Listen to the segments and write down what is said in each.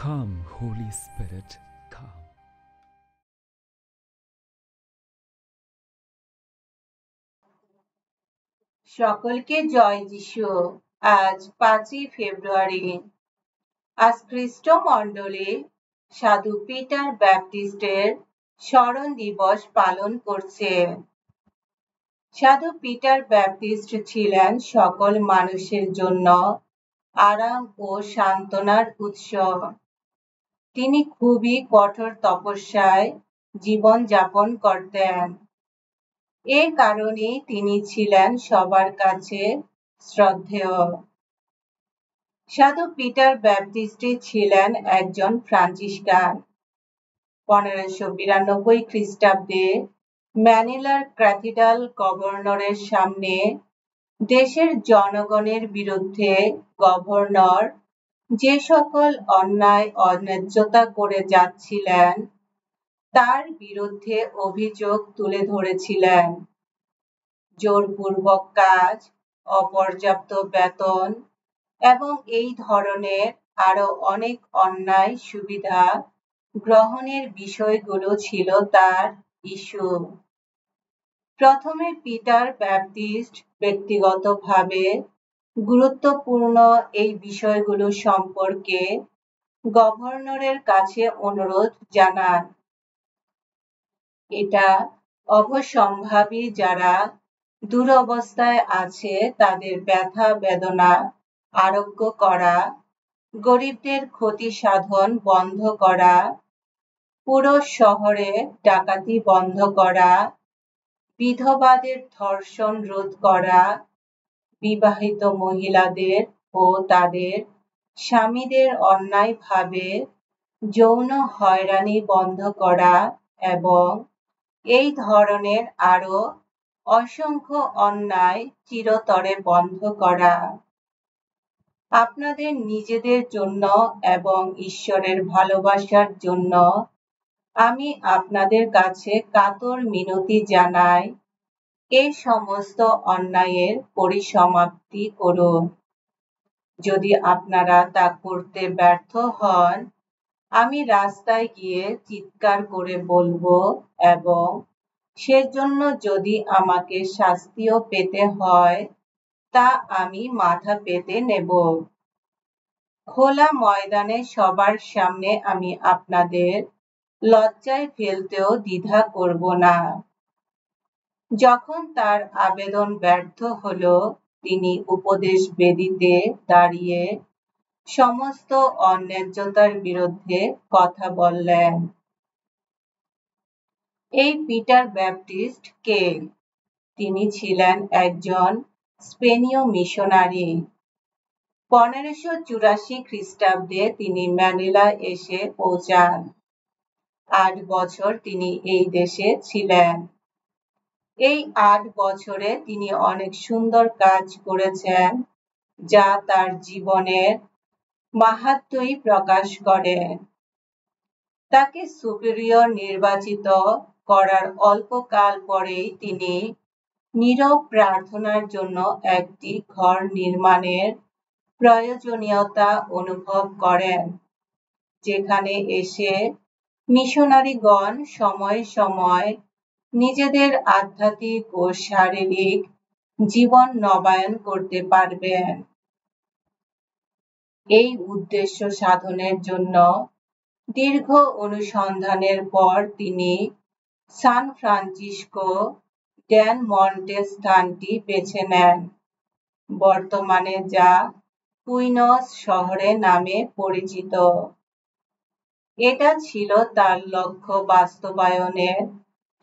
Come, Holy Spirit, come. সকলকে জয় যিশু। আজ 5ই ফেব্রুয়ারি। আজ খ্রিস্ট মণ্ডলী সাধু পিটার ব্যাপটিস্টের স্মরণ দিবস পালন করছে। সাধু পিটার ব্যাপটিস্ট ছিলেন সকল মানুষের জন্য আরাম ও সান্ত্বনার উৎস। তিনি খুবই কঠোর তপস্যায় জীবন যাপন করতেন। এ কারণে তিনি ছিলেন সবার কাছে শ্রদ্ধেয়। সাধু পিটার ব্যাপটিস্ট ছিলেন একজন ফ্রান্সিসকান। 1592 খ্রিস্টাব্দে ম্যানিলার ক্যাথিড্রাল গভর্নরের সামনে দেশের জনগণের বিরুদ্ধে গভর্নর যে সকল অন্যায় অন্যায্যতা করে যাচ্ছিলেন তার বিরুদ্ধে অভিযোগ তুলে ধরেছিলেন। জোরপূর্বক কাজ, অপর্যাপ্ত বেতন এবং এই ধরনের আরো অনেক অন্যায় সুবিধা গ্রহণের বিষয়গুলো ছিল তার ইস্যু। প্রথমে পিটার ব্যাপটিস্ট ব্যক্তিগতভাবে গুরুত্বপূর্ণ এই বিষয়গুলো সম্পর্কে গভর্নরের কাছে অনুরোধ জানান। এটা অবশ্যম্ভাবী যারা দুরবস্থায় আছে তাদের ব্যথা বেদনা আরোগ্য করা, গরিবদের ক্ষতি সাধন বন্ধ করা, পুরো শহরে ডাকাতি বন্ধ করা, বিধবাদের ধর্ষণ রোধ করা, বিবাহিত মহিলাদের ও তাদের স্বামীদের অন্যায়ভাবে যৌন হয়রানি বন্ধ করা এবং এই ধরনের আরো অসংখ্য অন্যায় চিরতরে বন্ধ করা। আপনাদের নিজেদের জন্য এবং ঈশ্বরের ভালোবাসার জন্য আমি আপনাদের কাছে কাতর মিনতি জানাই, এই সমস্ত অন্যায়ের পরিসমাপ্তি করুন। যদি আপনারা তা করতে ব্যর্থ হন, আমি রাস্তায় গিয়ে চিৎকার করে বলবো এবং সেজন্য যদি আমাকে শাস্তিও পেতে হয় তা আমি মাথা পেতে নেব। খোলা ময়দানে সবার সামনে আমি আপনাদের লজ্জায় ফেলতেও দ্বিধা করব না। যখন তার আবেদন ব্যর্থ হলো, তিনি উপদেশ বেদিতে দাঁড়িয়ে সমস্ত অন্যায্যতার বিরুদ্ধে কথা বললেন। এই পিটার ব্যাপটিস্ট কে? তিনি ছিলেন একজন স্পেনীয় মিশনারি। 1584 খ্রিস্টাব্দে তিনি ম্যানিলা এসে পৌঁছান। 8 বছর তিনি এই দেশে ছিলেন। এই 8 বছরে তিনি অনেক সুন্দর কাজ করেছেন যা তার জীবনের মাহাত্ম্যই প্রকাশ করে। তাকে সুপিরিয়র নির্বাচিত করার অল্পকাল পরেই তিনি নীরব প্রার্থনার জন্য একটি ঘর নির্মাণের প্রয়োজনীয়তা অনুভব করেন, যেখানে এসে মিশনারিগণ সময় সময় নিজেদের আধ্যাত্মিক ও শারীরিক জীবন নবায়ন করতে পারবেন। এই উদ্দেশ্য সাধনের জন্য দীর্ঘ অনুসন্ধানের পর তিনি সান ফ্রান্সিসকো ডেল মন্টে স্থানটি বেছে নেন, বর্তমানে যা বুইনোস শহরে নামে পরিচিত। এটা ছিল তার লক্ষ্য বাস্তবায়নের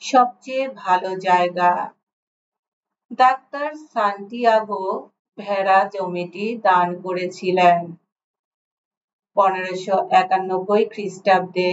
সবচেয়ে ভালো জায়গা। ডাক্তার সান্তিয়াগো ভেরা জমিটি দান করেছিলেন। 1591 খ্রিস্টাব্দে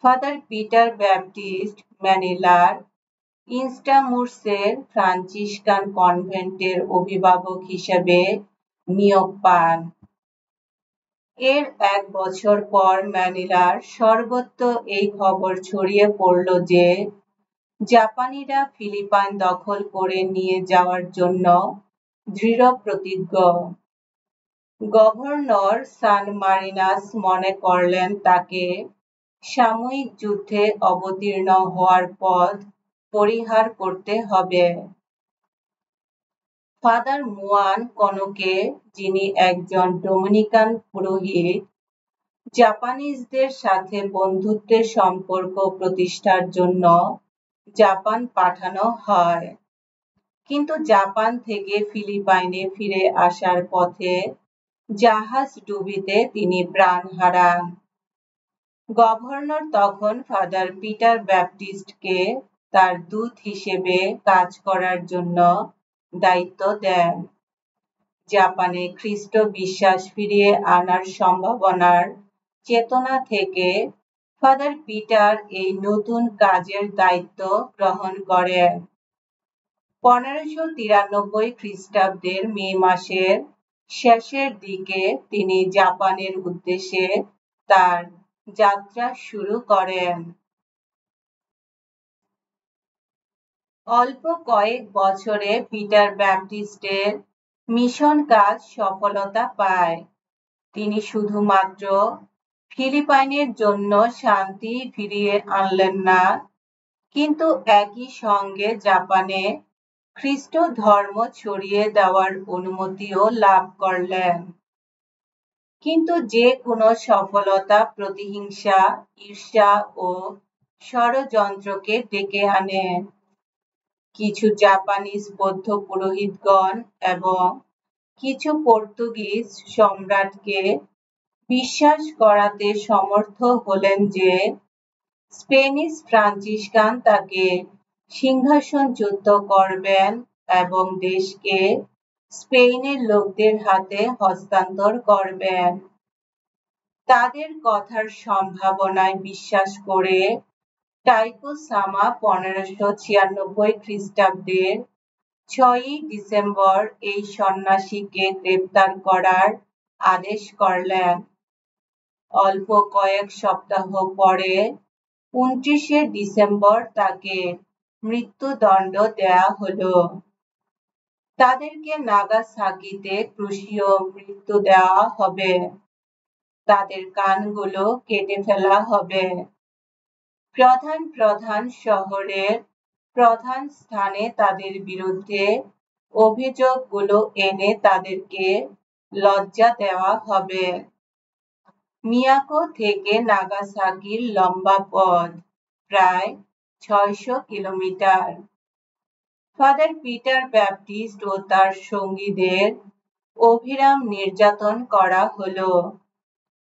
ফাদার পিটার ব্যাপটিস্ট ম্যানিলার ইনস্টামুরসের ফ্রান্সিসকান কনভেন্টের অভিভাবক হিসেবে নিয়োগ পান। এর 1 বছর পর ম্যানিলার সর্বত্র এই খবর ছড়িয়ে পড়ল যে জাপানিরা ফিলিপাইন দখল করে নিয়ে যাওয়ার জন্য দৃঢ় প্রতিজ্ঞ। গভর্নর সান মারিনাস মনে করলেন তাকে সাময়িক যুদ্ধে অবতীর্ণ হওয়ার পথ পরিহার করতে হবে। ফাদার মুয়ান কনোকে, যিনি একজন ডোমিনিকান পুরোহিত, জাপানিজদের সাথে বন্ধুত্বের সম্পর্ক প্রতিষ্ঠার জন্য জাপান পাঠানো হয়, কিন্তু জাপান থেকে ফিলিপাইনে ফিরে আসার পথে জাহাজ ডুবিতে তিনি প্রাণ হারান। গভর্নর তখন ফাদার পিটার ব্যাপটিস্টকে তার দূত হিসেবে কাজ করার জন্য দায়িত্ব দেন। জাপানে খ্রিস্ট বিশ্বাস ফিরিয়ে আনার সম্ভাবনার চেতনা থেকে ফাদার পিটার এই নতুন কাজের দায়িত্ব গ্রহণ করেন। 1593 খ্রিস্টাব্দের মে মাসের শেষের দিকে তিনি জাপানের উদ্দেশ্যে তার যাত্রা শুরু করেন। অল্প কয়েক বছরে পিটার ব্যাপটিস্টের মিশন কাজ সফলতা পায়। তিনি শুধুমাত্র ফিলিপাইনের জন্য শান্তি ফিরিয়ে আনলেন না, কিন্তু একই সঙ্গে জাপানে খ্রিস্ট ধর্ম ছড়িয়ে দেওয়ার অনুমতিও লাভ করলেন। কিন্তু যে কোনো সফলতা প্রতিহিংসা, ঈর্ষা ও ষড়যন্ত্রকে ডেকে আনে। কিছু জাপানিজ বৌদ্ধ পুরোহিতগণ এবং কিছু পর্তুগিজ সম্রাটকে বিশ্বাস করাতে সমর্থ হলেন যে স্প্যানিশ ফ্রান্সিসকান তাকে সিংহাসনচ্যুত করবেন এবং দেশকে স্পেনের লোকদের হাতে হস্তান্তর করবেন। তাদের কথার সম্ভাবনায় বিশ্বাস করে টাইকো সামা 1596 খ্রিস্টাব্দের 6ই ডিসেম্বর এই সন্ন্যাসীকে গ্রেপ্তার করার আদেশ করলেন। অল্প কয়েক সপ্তাহ পরে 29শে ডিসেম্বর তাকে মৃত্যুদণ্ড দেয়া হলো। তাদেরকে নাগাসাকিতে ক্রুশীয় মৃত্যু দেওয়া হবে। তাদের কানগুলো কেটে ফেলা হবে। প্রধান প্রধান শহরের প্রধান স্থানে তাদের বিরুদ্ধে অভিযোগগুলো এনে তাদেরকে লজ্জা দেওয়া হবে। মিয়াকো থেকে নাগাসাকির লম্বা পথ প্রায় 600 কিলোমিটার। ফাদার পিটার ব্যাপটিস্ট ও তার সঙ্গীদের অবিরাম নির্যাতন করা হলো।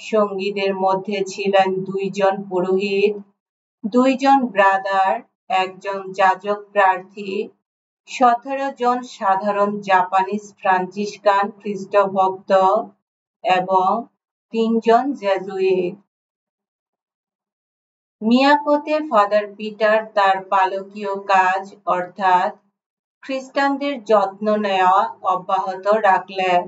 সঙ্গীদের মধ্যে ছিলেন 2 জন পুরোহিত, 2 জন ব্রাদার, 1 জন যাজক প্রার্থী, 17 জন সাধারণ জাপানিজ ফ্রান্সিসকান খ্রিস্টভক্ত এবং 3 জন জেসুইট। মিয়াকোতে ফাদার পিটার তার পালকীয় কাজ অর্থাৎ খ্রিস্টানদের যত্ন নেওয়া অব্যাহত রাখলেন।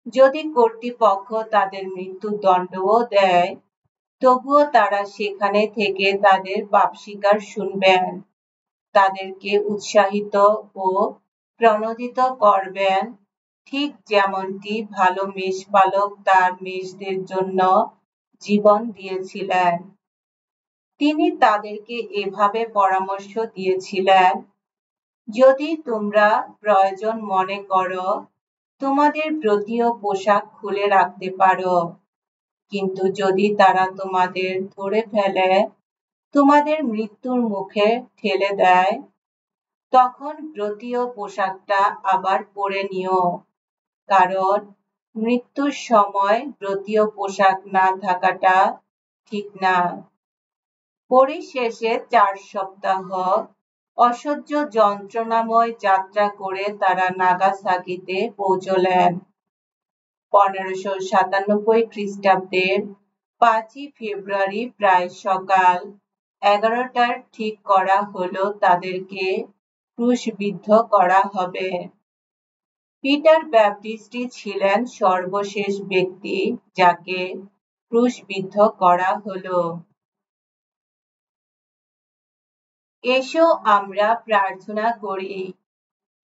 যদি কর্তৃপক্ষ তাদের মৃত্যুদণ্ডও দেয়, তবুও তারা সেখানে থেকে তাদের পাপস্বীকার শুনবেন, তাদেরকে উৎসাহিত ও প্রণোদিত করবেন, ঠিক যেমনটি ভালো মেষপালক তার মেষদের জন্য জীবন দিয়েছিলেন। তিনি তাদেরকে এভাবে পরামর্শ দিয়েছিলেন, যদি তোমরা প্রয়োজন মনে করো, তোমাদের ব্রতীয় পোশাক খুলে রাখতে পারো, কিন্তু যদি তারা তোমাদের ধরে ফেলে, তোমাদের মৃত্যুর মুখে ঠেলে দেয়, তখন ব্রতীয় পোশাকটা আবার পরে নিও, কারণ মৃত্যুর সময় ব্রতীয় পোশাক না থাকাটা ঠিক না। পরিশেষে 4 সপ্তাহ অসহ্য যন্ত্রণাময় যাত্রা করে তারা নাগাসাকিতে পৌঁছলেন। 1597 খ্রিস্টাব্দের 5ই ফেব্রুয়ারি প্রায় সকাল 11টার ঠিক করা হলো তাদেরকে ক্রুশবিদ্ধ করা হবে। পিটার ব্যাপটিস্টই ছিলেন সর্বশেষ ব্যক্তি যাকে ক্রুশবিদ্ধ করা হলো। এসো আমরা প্রার্থনা করি।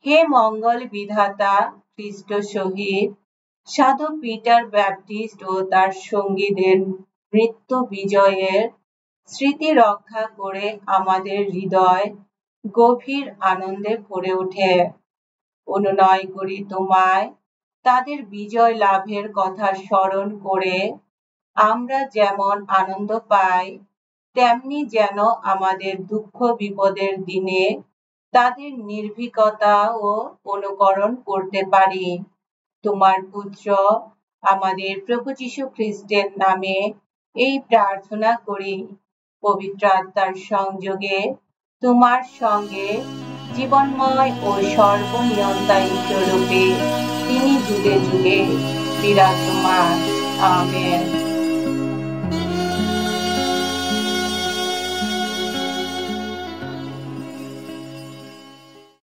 হে মঙ্গল বিধাতা খ্রিস্ট সহিত সাধু পিটার ব্যাপটিস্ট ও তার সঙ্গীদের মৃত্যু বিজয়ের স্মৃতি রক্ষা করে আমাদের হৃদয় গভীর আনন্দে ভরে ওঠে। অনুনয় করি তোমায়, তাদের বিজয় লাভের কথা স্মরণ করে আমরা যেমন আনন্দ পাই, তেমনি যেন আমাদের দুঃখ বিপদের দিনে তাদের নির্ভীকতা ও অনুকরণ করতে পারি। তোমার পুত্র আমাদের প্রভু যীশু খ্রিস্টের নামে এই প্রার্থনা করি। পবিত্র আত্মার সংযোগে তোমার সঙ্গে জীবনময় ও সর্বনিয়ন্তায়িত রূপে তিনি যুগে যুগে বিরাজমান। আমেন।